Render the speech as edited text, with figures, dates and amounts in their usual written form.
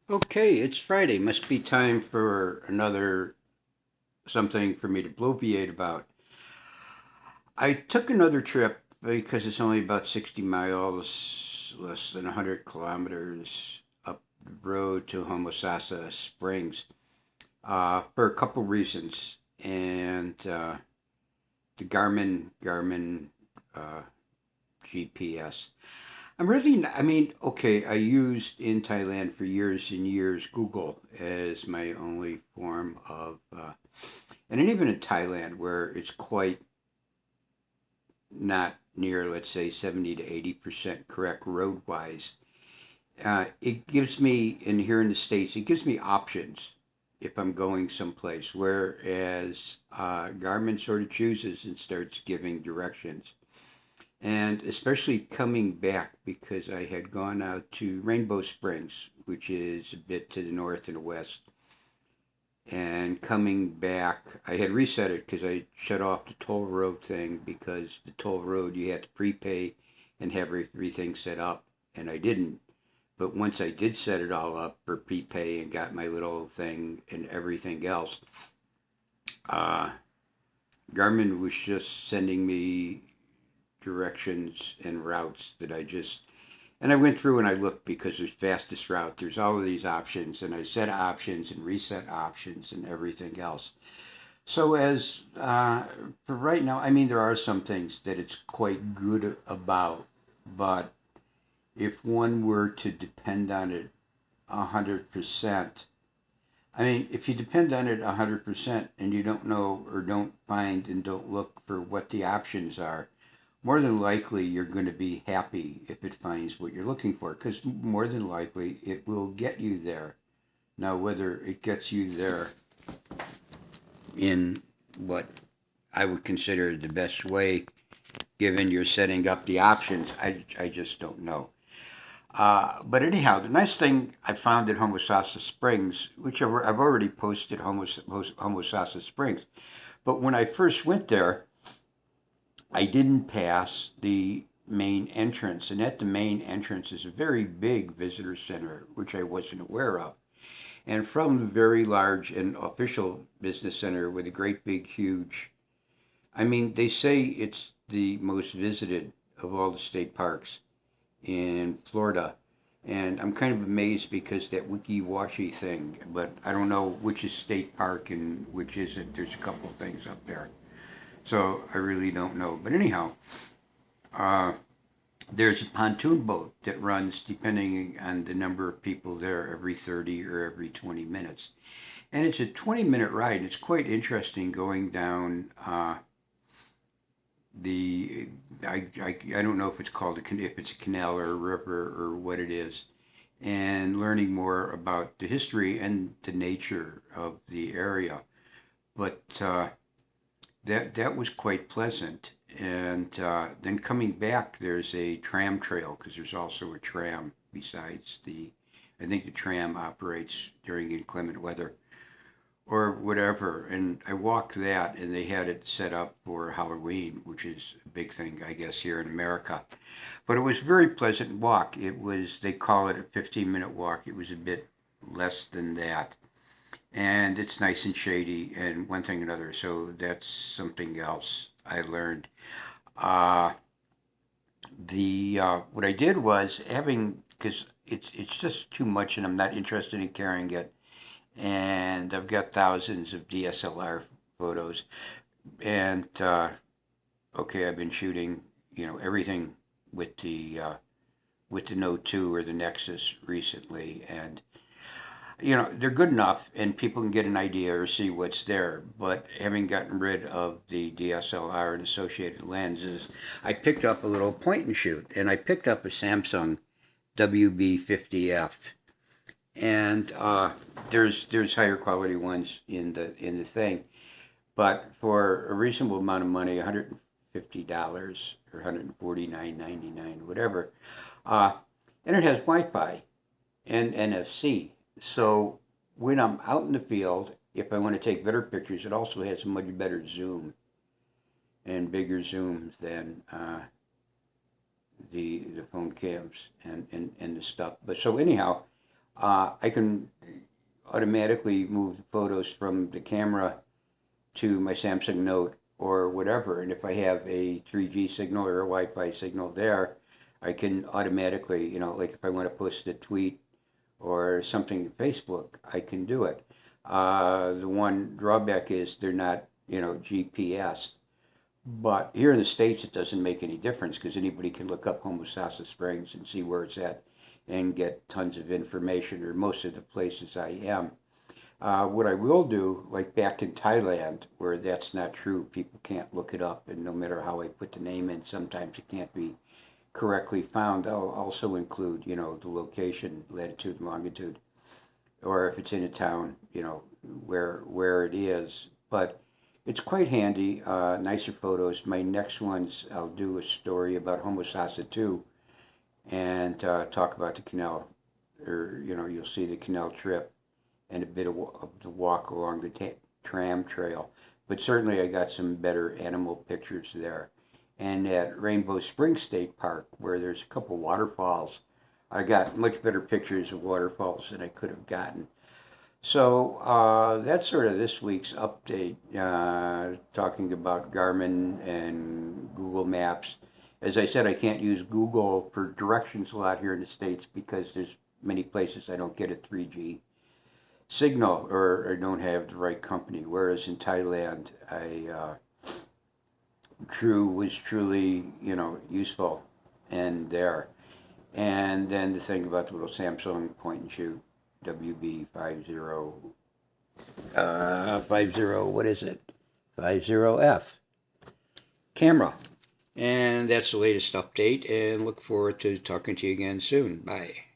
Okay, it's Friday. Must be time for another something for me to bloviate about. I took another trip because it's only about 60 miles, less than 100 kilometers up the road to Homosassa Springs for a couple reasons. And the Garmin uh, GPS. I'm really, not, I mean, okay, I used in Thailand for years and years Google as my only form of, and even in Thailand where it's quite not near, let's say, 70 to 80% correct road wise, it gives me, and here in the States, it gives me options if I'm going someplace, whereas Garmin sort of chooses and starts giving directions. And especially coming back because I had gone out to Rainbow Springs, which is a bit to the north and the west. And coming back, I had reset it because I shut off the toll road thing because the toll road you had to prepay and have everything set up, and I didn't. But once I did set it all up for prepay and got my little thing and everything else, uh, Garmin was just sending me directions and routes that I just and I went through and I looked because there's fastest route. There's all of these options, and I set options and reset options and everything else. So as for right now, I mean there are some things that it's quite good about, but if one were to depend on it 100%, I mean if you depend on it 100% and you don't know or don't find and don't look for what the options are, more than likely you're going to be happy if it finds what you're looking for because more than likely it will get you there. Now, whether it gets you there in what I would consider the best way, given you're setting up the options, I just don't know. But anyhow, the nice thing I found at Homosassa Springs, which I've already posted Homosassa Springs, but when I first went there, I didn't pass the main entrance, and at the main entrance is a very big visitor center, which I wasn't aware of. And from the very large and official business center with a great big huge, I mean, they say it's the most visited of all the state parks in Florida. And I'm kind of amazed because that wiki-washy thing, but I don't know which is state park and which isn't. There's a couple of things up there. So I really don't know. But anyhow, uh, there's a pontoon boat that runs depending on the number of people there every 30 or every 20 minutes. And it's a 20-minute ride. And it's quite interesting going down the, I don't know if it's called, if it's a canal or a river or what it is, and learning more about the history and the nature of the area. But that was quite pleasant. And then coming back, there's a tram trail because there's also a tram besides the. I think the tram operates during inclement weather or whatever. And I walked that, and they had it set up for Halloween, which is a big thing, I guess, here in America. But it was a very pleasant walk. It was, they call it a 15-minute walk. It was a bit less than that, and it's nice and shady and one thing and another. So that's something else I learned. Uh, the what I did was having because it's just too much and I'm not interested in carrying it. And I've got thousands of DSLR photos. And okay, I've been shooting everything with the Note 2 or the Nexus recently, and they're good enough and people can get an idea or see what's there. But having gotten rid of the DSLR and associated lenses, I picked up a little point and shoot, and I picked up a Samsung WB50F. And there's higher quality ones in the thing, but for a reasonable amount of money, $150 or 149.99, whatever, uh, and it has Wi-Fi and NFC. So when I'm out in the field, if I want to take better pictures, it also has a much better zoom and bigger zoom than the phone cams and the stuff. But so anyhow, I can automatically move photos from the camera to my Samsung Note or whatever. And if I have a 3G signal or a Wi-Fi signal there, I can automatically, like if I want to post a tweet or something to Facebook, I can do it. The one drawback is they're not, GPS. But here in the States, it doesn't make any difference because anybody can look up Homosassa Springs and see where it's at and get tons of information, or most of the places I am. What I will do, like back in Thailand, where that's not true, people can't look it up, and no matter how I put the name in, sometimes it can't be correctly found. I'll also include, the location, latitude, and longitude, or if it's in a town, where it is. But it's quite handy. Nicer photos. My next ones, I'll do a story about Homosassa too, and talk about the canal, or you'll see the canal trip and a bit of the walk along the tram trail. But certainly, I got some better animal pictures there. And at Rainbow Springs State Park, where there's a couple waterfalls, I got much better pictures of waterfalls than I could have gotten. So that's sort of this week's update, talking about Garmin and Google Maps. As I said, I can't use Google for directions a lot here in the States because there's many places I don't get a 3G signal, or I don't have the right company. Whereas in Thailand, I was truly, useful and there. And then the thing about the little Samsung point and shoot WB50, 50, what is it? 50F camera. And that's the latest update, and look forward to talking to you again soon. Bye.